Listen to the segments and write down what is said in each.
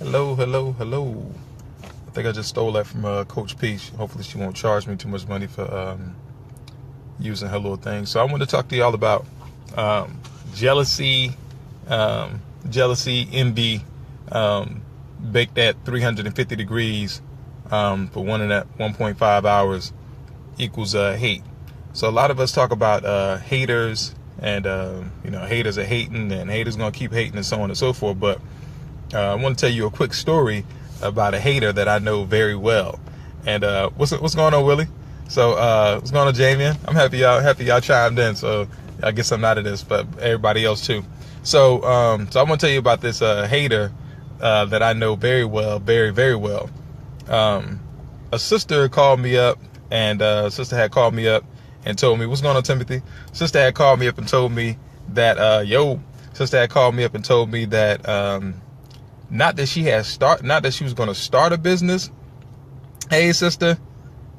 Hello, hello, hello. I think I just stole that from Coach P. Hopefully she won't charge me too much money for using her little thing. So I want to talk to y'all about jealousy, envy, baked at 350 degrees for 1.5 hours equals hate. So a lot of us talk about haters and, haters are hating and haters going to keep hating and so on and so forth. But I want to tell you a quick story about a hater that I know very well. And what's going on, Willie? So what's going on, Jamian? I'm happy y'all chimed in. So I guess I'm out of this, but everybody else too. So I'm gonna tell you about this hater that I know very well, very, very well. A sister called me up, and sister had called me up and told me, what's going on, Timothy? Sister had called me up and told me that sister had called me up and told me that not that she was going to start a business. Hey, sister.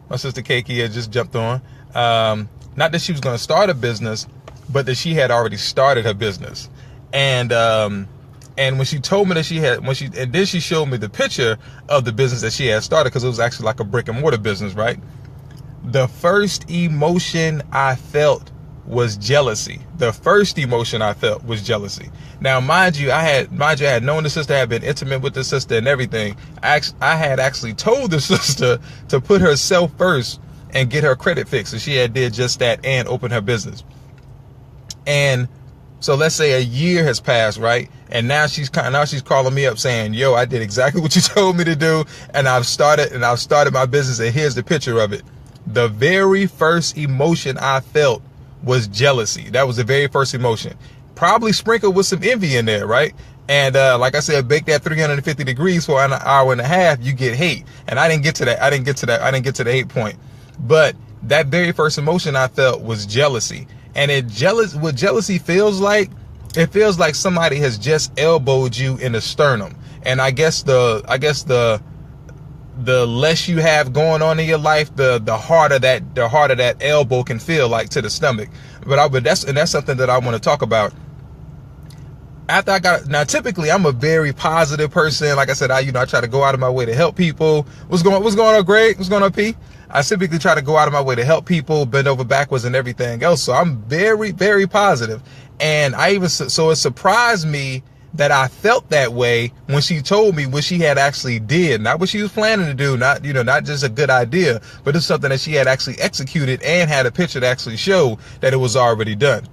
My sister Keiki had just jumped on. Not that she was going to start a business, but that she had already started her business. And when she told me that and then she showed me the picture of the business that she had started, because it was actually like a brick and mortar business, right? The first emotion I felt was jealousy. The first emotion I felt was jealousy. Now, mind you, I had known the sister, had been intimate with the sister and everything. I had actually told the sister to put herself first and get her credit fixed. And she had did just that and open her business. And so let's say a year has passed, right? And now she's calling me up saying, yo, I did exactly what you told me to do. And I've started my business, and here's the picture of it. The very first emotion I felt was jealousy. That was the very first emotion. Probably sprinkled with some envy in there, right? And like I said, baked at 350 degrees for an hour and a half, you get hate. And I didn't get to that. I didn't get to the hate point. But that very first emotion I felt was jealousy. And what jealousy feels like, it feels like somebody has just elbowed you in the sternum. And I guess the less you have going on in your life, the harder that elbow can feel like to the stomach. But that's something that I want to talk about. Now typically I'm a very positive person. Like I said, I try to go out of my way to help people. What's going on, Greg? What's going on, P? I typically try to go out of my way to help people, bend over backwards and everything else. So I'm very, very positive. And so it surprised me that I felt that way when she told me what she had actually did, not what she was planning to do, not just a good idea, but it's something that she had actually executed and had a picture to actually show that it was already done.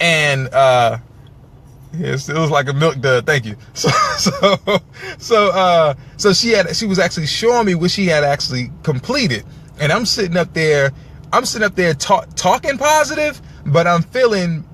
And it was like a milk dud. Thank you. So she was actually showing me what she had actually completed, and I'm sitting up there talking positive. But I'm feeling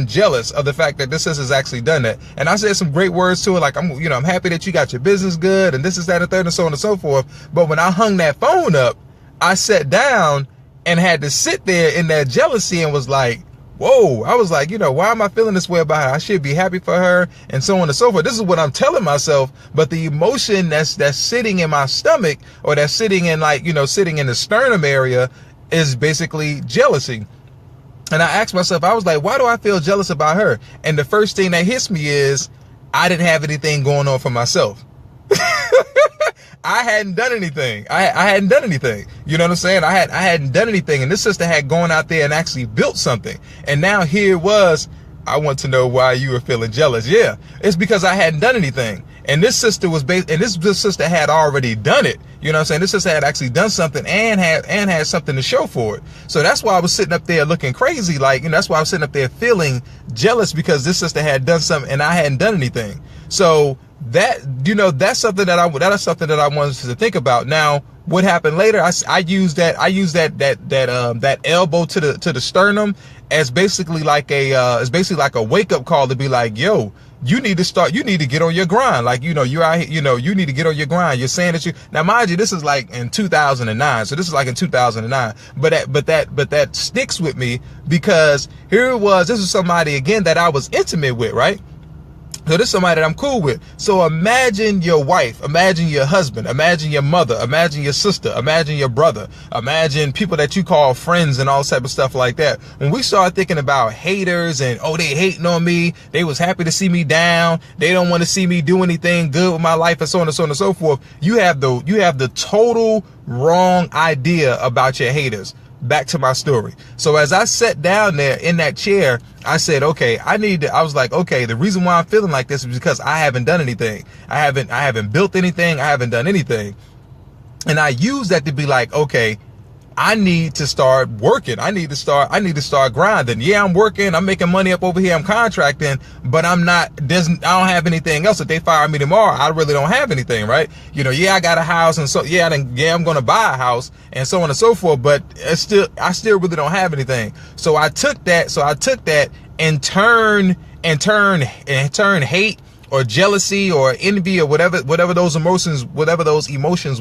jealous of the fact that this sister's actually done that. And I said some great words to her, like I'm happy that you got your business good and this is that and third and so on and so forth. But when I hung that phone up, I sat down and had to sit there in that jealousy and was like, whoa. I was like, why am I feeling this way about her? I should be happy for her and so on and so forth. This is what I'm telling myself. But the emotion that's sitting in my stomach, or that's sitting in sitting in the sternum area, is basically jealousy. And I asked myself, I was like, why do I feel jealous about her? And the first thing that hits me is I didn't have anything going on for myself. I hadn't done anything. I hadn't done anything. You know what I'm saying? I hadn't done anything. And this sister had gone out there and actually built something. And now here it was. I want to know why you were feeling jealous. Yeah, it's because I hadn't done anything. And this sister this sister had already done it. You know what I'm saying? This sister had actually done something and had something to show for it. So that's why I was sitting up there looking crazy. That's why I was sitting up there feeling jealous, because this sister had done something and I hadn't done anything. So that's something that I wanted to think about. Now, what happened later? I used that elbow to the sternum as basically like a wake up call to be like, yo, you need to get on your grind. Like, you're out here, you need to get on your grind. You're saying that now mind you, this is like in 2009. So this is like in 2009, but that sticks with me, because here it was, this is somebody again that I was intimate with, right? So this is somebody that I'm cool with. So imagine your wife, imagine your husband, imagine your mother, imagine your sister, imagine your brother, imagine people that you call friends and all type of stuff like that. When we start thinking about haters and, oh, they hating on me, they was happy to see me down, they don't want to see me do anything good with my life, and so on and so on and so forth. You have the total wrong idea about your haters. Back to my story. So as I sat down there in that chair, I said, okay, I was like, okay, the reason why I'm feeling like this is because I haven't done anything. I haven't built anything. I haven't done anything. And I used that to be like, okay, I need to start working. I need to start grinding. Yeah, I'm working. I'm making money up over here. I'm contracting, but I don't have anything else. If they fire me tomorrow, I really don't have anything, right? You know, yeah, I got a house, and so, yeah, I'm going to buy a house and so on and so forth, but I still really don't have anything. So I took that and turn hate or jealousy or envy or whatever those emotions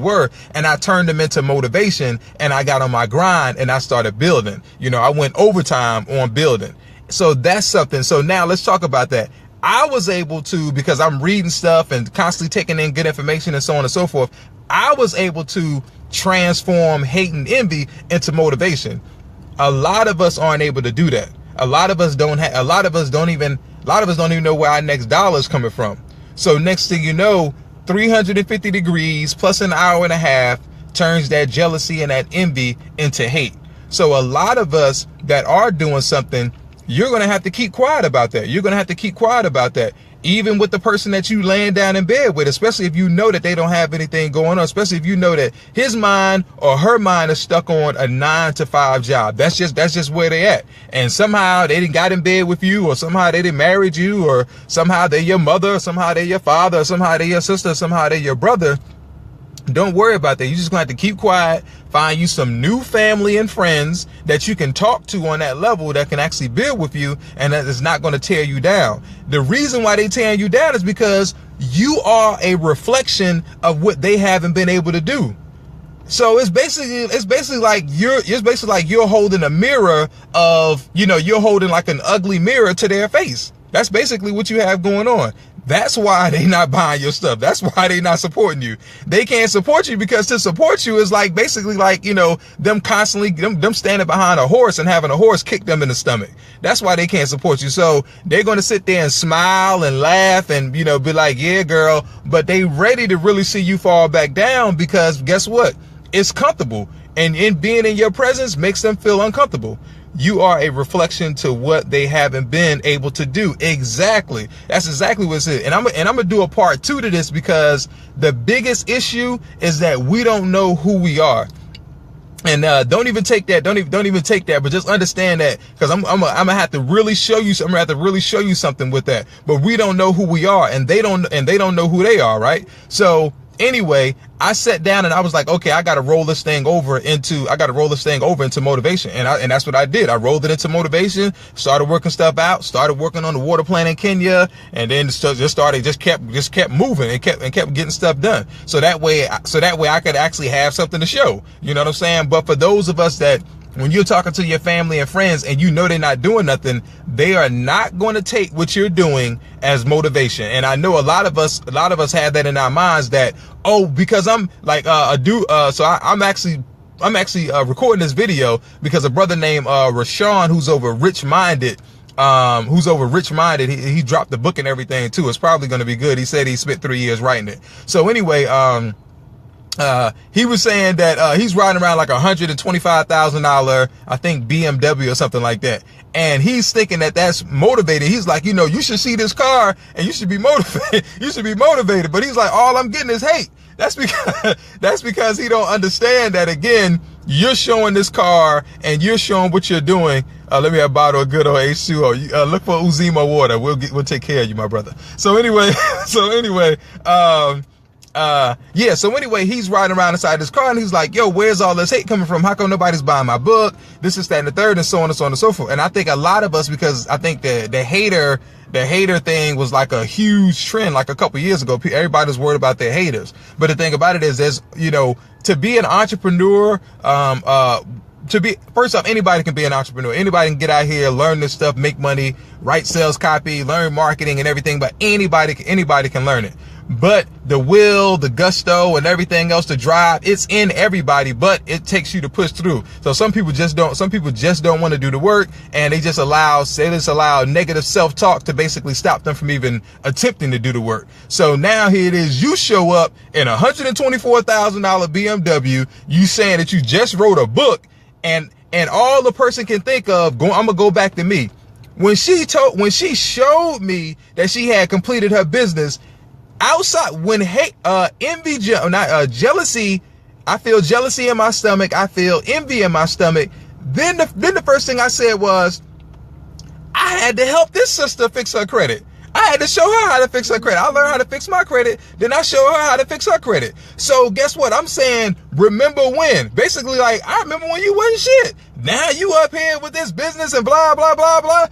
were, and I turned them into motivation, and I got on my grind and I started building. You know, I went overtime on building. So that's something. So now let's talk about that. I was able to, because I'm reading stuff and constantly taking in good information and so on and so forth, I was able to transform hate and envy into motivation. A lot of us aren't able to do that. A lot of us don't even know where our next dollar is coming from. So next thing you know, 350 degrees plus an hour and a half turns that jealousy and that envy into hate. So a lot of us that are doing something, you're going to have to keep quiet about that. You're going to have to keep quiet about that. Even with the person that you laying down in bed with, especially if you know that they don't have anything going on, especially if you know that his mind or her mind is stuck on a 9-to-5 job. That's just where they at. And somehow they didn't got in bed with you, or somehow they didn't married you, or somehow they're your mother, or somehow they're your father, or somehow they're your sister, or somehow they're your brother. Don't worry about that. You're just going to have to keep quiet, find you some new family and friends that you can talk to on that level that can actually build with you, and that is not going to tear you down. The reason why they tearing you down is because you are a reflection of what they haven't been able to do. So it's basically like you're holding a mirror of, you're holding like an ugly mirror to their face. That's basically what you have going on. That's why they not buying your stuff. That's why they not supporting you. They can't support you because to support you is like basically like, them constantly, them standing behind a horse and having a horse kick them in the stomach. That's why they can't support you. So they're going to sit there and smile and laugh and, be like, yeah, girl, but they ready to really see you fall back down because guess what? It's comfortable. And in being in your presence makes them feel uncomfortable. You are a reflection to what they haven't been able to do. Exactly. That's exactly what it is. And I'm going to do a part 2 to this because the biggest issue is that we don't know who we are. And don't even take that. Don't even take that. But just understand that, because I'm gonna have to really show you. I'm gonna have to really show you something with that. But we don't know who we are, and they don't know who they are, right? So anyway, I sat down and I was like, okay, I got to roll this thing over into motivation. And that's what I did. I rolled it into motivation, started working stuff out, started working on the water plant in Kenya, and then just kept moving and kept getting stuff done. So that way I could actually have something to show, you know what I'm saying? But for those of us that, when you're talking to your family and friends and they're not doing nothing, they are not going to take what you're doing as motivation. And I know a lot of us have that in our minds that, oh, because I'm like I'm actually recording this video because a brother named Rashawn, who's over Rich Minded, he dropped the book and everything too. It's probably going to be good. He said he spent 3 years writing it. So anyway, he was saying that he's riding around like $125,000, I think BMW or something like that. And he's thinking that that's motivating. He's like, you should see this car and you should be motivated. You should be motivated. But he's like, all I'm getting is hate. That's because he don't understand that, again, you're showing this car and you're showing what you're doing. Let me have a bottle of good old H2O. Look for Uzima water. We'll take care of you, my brother. So anyway, he's riding around inside this car and he's like, yo, where's all this hate coming from? How come nobody's buying my book? This is that and the third, and so on and so on and so forth. And I think a lot of us, because I think the hater thing was like a huge trend like a couple years ago. Everybody's worried about their haters. But the thing about it is, there's, to be an entrepreneur, first off, anybody can be an entrepreneur. Anybody can get out here, learn this stuff, make money, write sales copy, learn marketing and everything, but anybody can learn it. But the will, the gusto, and everything else, the drive, it's in everybody, but it takes you to push through. So some people just don't want to do the work, and they just allow negative self-talk to basically stop them from even attempting to do the work. So now here it is, you show up in a $124,000 BMW, you saying that you just wrote a book, and all the person can think of, I'm gonna go back to me. When she showed me that she had completed her business, outside, when jealousy, I feel jealousy in my stomach, I feel envy in my stomach. Then the first thing I said was, I had to help this sister fix her credit. I had to show her how to fix her credit. I learned how to fix my credit. Then I show her how to fix her credit. So guess what? I'm saying, remember when? Basically, like, I remember when you wasn't shit. Now you up here with this business and blah, blah, blah, blah.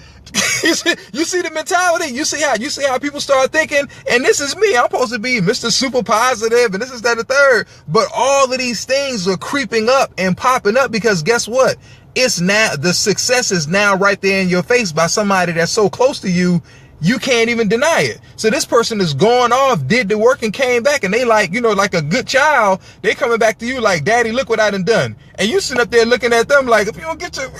You see the mentality? You see how people start thinking, and this is me. I'm supposed to be Mr. Super Positive, and this is that, the third. But all of these things are creeping up and popping up because guess what? It's now, the success is now right there in your face by somebody that's so close to you, you can't even deny it. So this person is going off, did the work, and came back, and they like, like a good child, they coming back to you like, Daddy, look what I done done. And you sitting up there looking at them like, if you don't get your...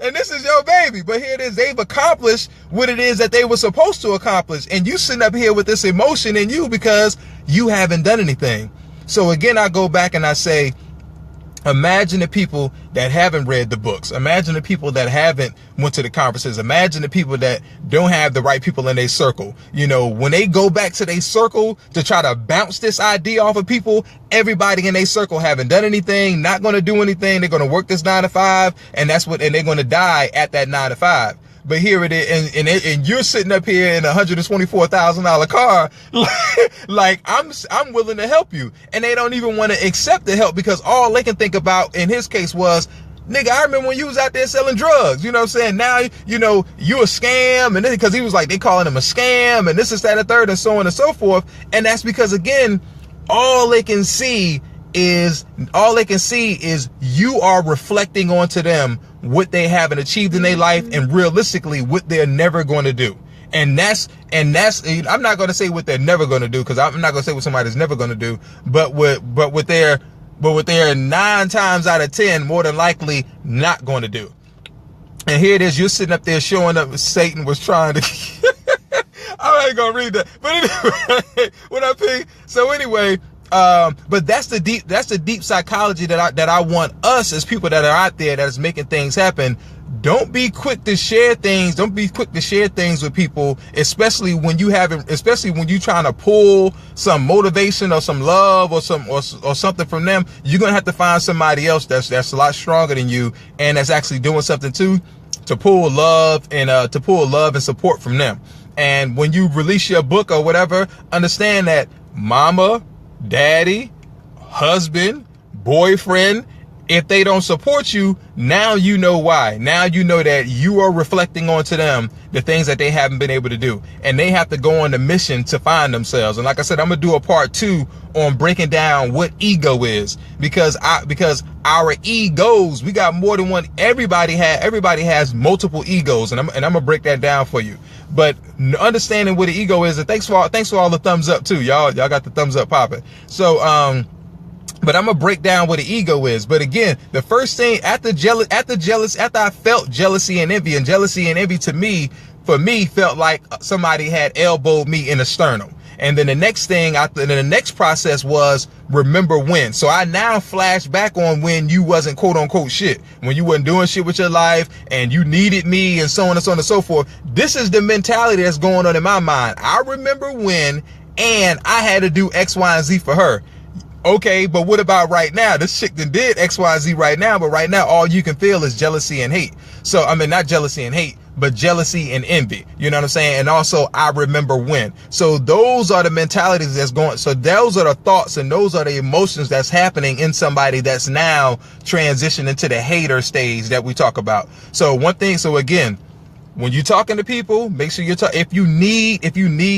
And this is your baby. But here it is, they've accomplished what it is that they were supposed to accomplish. And you sitting up here with this emotion in you because you haven't done anything. So again, I go back and I say, imagine the people that haven't read the books. Imagine the people that haven't went to the conferences. Imagine the people that don't have the right people in their circle. When they go back to their circle to try to bounce this idea off of people, everybody in their circle haven't done anything, not going to do anything. They're going to work this 9 to 5, and they're going to die at that 9 to 5. But here it is, and you're sitting up here in a $124,000 car, like I'm willing to help you, and they don't even want to accept the help because all they can think about in his case was, nigga, I remember when you was out there selling drugs. You know what I'm saying? Now, you a scam, and then because he was like, they calling him a scam, and this is that, and third, and so on and so forth. And that's because again, all they can see is you are reflecting onto them what they haven't achieved in their life and realistically what they're never going to do. And that's I'm not going to say what they're never going to do, because I'm not going to say what somebody's never going to do, but what they're 9 times out of 10 more than likely not going to do. And here it is, you're sitting up there showing up. Satan was trying to I ain't gonna read that, but anyway, what I think. So anyway, but that's the deep psychology that I want us as people that are out there that is making things happen. Don't be quick to share things. Don't be quick to share things with people, especially when you're trying to pull some motivation or some love or something from them. You're gonna have to find somebody else that's a lot stronger than you and that's actually doing something too, to pull love and support from them. And when you release your book or whatever, understand that mama, daddy, husband, boyfriend, if they don't support you, now you know why. Now you know that you are reflecting onto them the things that they haven't been able to do. And they have to go on the mission to find themselves. And like I said, I'm going to do a part 2 on breaking down what ego is. Because our egos, we got more than one. Everybody has multiple egos. And I'm going to break that down for you. But understanding what the ego is, and thanks for all the thumbs up too. Y'all got the thumbs up popping. So, but I'm gonna break down what the ego is. But again, the first thing after I felt jealousy and envy for me felt like somebody had elbowed me in the sternum. And then the next thing, the next process was remember when. So I now flash back on when you wasn't quote unquote shit, when you wasn't doing shit with your life and you needed me and so on and so on and so forth. This is the mentality that's going on in my mind. I remember when, and I had to do X, Y, and Z for her. Okay, but what about right now? This chick that did X, Y, Z right now, but right now all you can feel is jealousy and hate. So, I mean, not jealousy and hate, but jealousy and envy. You know what I'm saying? And also, I remember when. So those are the mentalities that's going. So those are the thoughts and those are the emotions that's happening in somebody that's now transitioning to the hater stage that we talk about. So one thing, so again, when you're talking to people, make sure you're if you need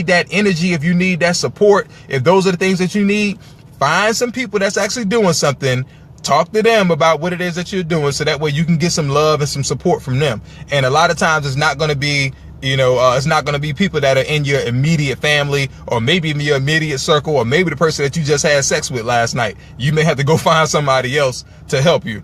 that energy, if you need that support, if those are the things that you need, find some people that's actually doing something. Talk to them about what it is that you're doing, so that way you can get some love and some support from them. And a lot of times it's not going to be, it's not going to be people that are in your immediate family, or maybe in your immediate circle, or maybe the person that you just had sex with last night. You may have to go find somebody else to help you.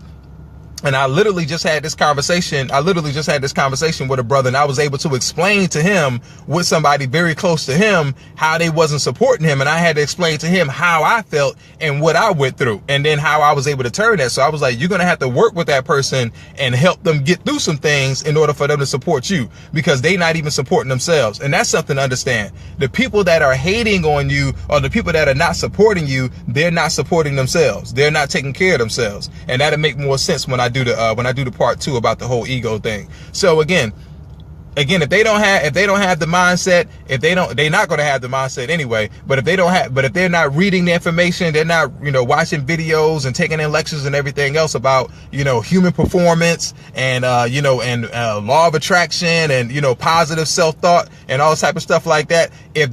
And I literally just had this conversation. With a brother, and I was able to explain to him, with somebody very close to him, how they wasn't supporting him. And I had to explain to him how I felt and what I went through, and then how I was able to turn that. So I was like, you're going to have to work with that person and help them get through some things in order for them to support you, because they not even supporting themselves. And that's something to understand. The people that are hating on you, or the people that are not supporting you, they're not supporting themselves. They're not taking care of themselves. And that'll make more sense when I do the part 2 about the whole ego thing. So again, if they don't have the mindset, they're not going to have the mindset anyway. But if they're not reading the information, they're not, watching videos and taking in lectures and everything else about, human performance and, law of attraction and, positive self-thought and all type of stuff like that. If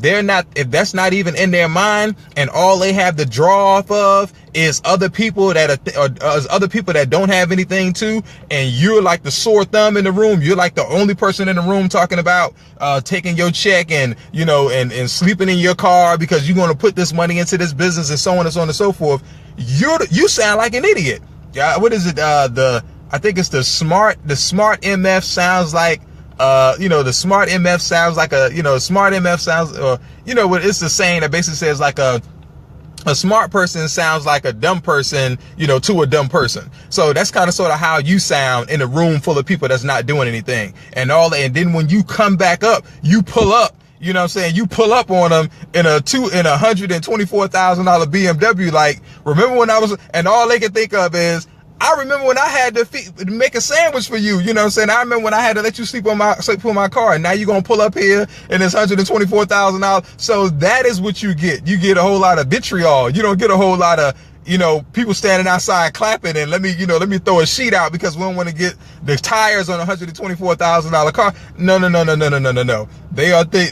that's not even in their mind, and all they have to draw off of is other people that don't have anything to, and you're like the sore thumb in the room, you're like the only person in the room talking about taking your check and and sleeping in your car because you're going to put this money into this business and so on and so on and so forth, you sound like an idiot. What is it? I think it's the smart MF sounds like the smart MF sounds like smart MF sounds, what it's the saying that basically says like a smart person sounds like a dumb person, to a dumb person. So that's kind of sort of how you sound in a room full of people that's not doing anything and then when you come back up, you pull up, you pull up on them in a $124,000 BMW. Like, remember when and all they can think of is, I remember when I had to make a sandwich for you. I remember when I had to let you sleep on my car, and now you're going to pull up here and it's $124,000. So that is what you get. You get a whole lot of vitriol. You don't get a whole lot of, people standing outside clapping and let me throw a sheet out because we don't want to get the tires on a $124,000 car. No.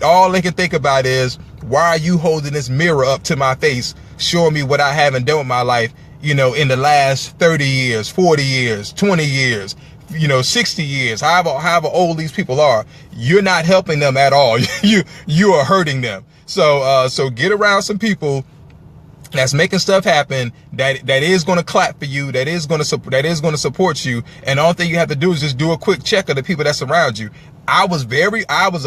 All they can think about is, why are you holding this mirror up to my face, showing me what I haven't done with my life, in the last 30 years, 40 years, 20 years, 60 years, however old these people are. You're not helping them at all. You are hurting them. So get around some people that's making stuff happen, that is going to clap for you, that is going to support you. And all thing you have to do is just do a quick check of the people that surround you. I was a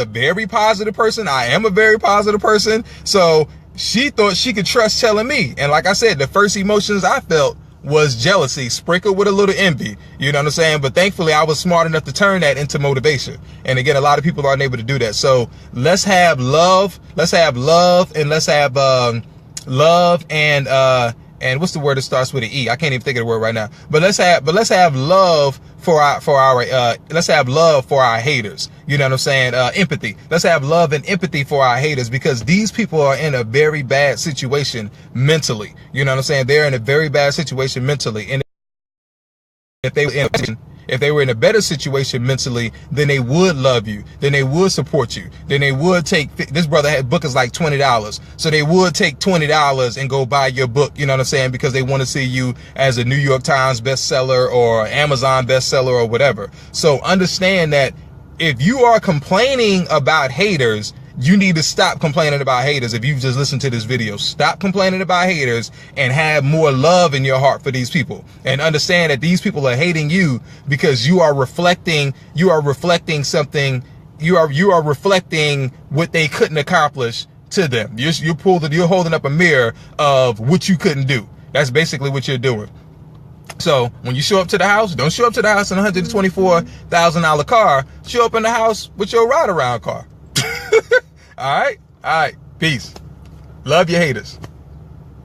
very positive person. I am a very positive person. So she thought she could trust telling me. And like I said, the first emotions I felt was jealousy, sprinkled with a little envy. You know what I'm saying? But thankfully, I was smart enough to turn that into motivation. And again, a lot of people aren't able to do that. So let's have love. Let's have love, and let's have love and what's the word that starts with an E? I can't even think of the word right now. But let's have love for our haters. You know what I'm saying? Empathy. Let's have love and empathy for our haters, because these people are in a very bad situation mentally. You know what I'm saying? They're in a very bad situation mentally. And if they were in a better situation mentally, then they would love you, then they would support you, then they would take, this brother had book is like $20. So they would take $20 and go buy your book, you know what I'm saying? Because they want to see you as a New York Times bestseller or Amazon bestseller or whatever. So understand that if you are complaining about haters, you need to stop complaining about haters. If you've just listened to this video, stop complaining about haters and have more love in your heart for these people, and understand that these people are hating you because you are reflecting something. You are reflecting what they couldn't accomplish to them. You're holding up a mirror of what you couldn't do. That's basically what you're doing. So when you show up to the house, don't show up to the house in a $124,000 car. Show up in the house with your ride around car. All right. Peace. Love your haters.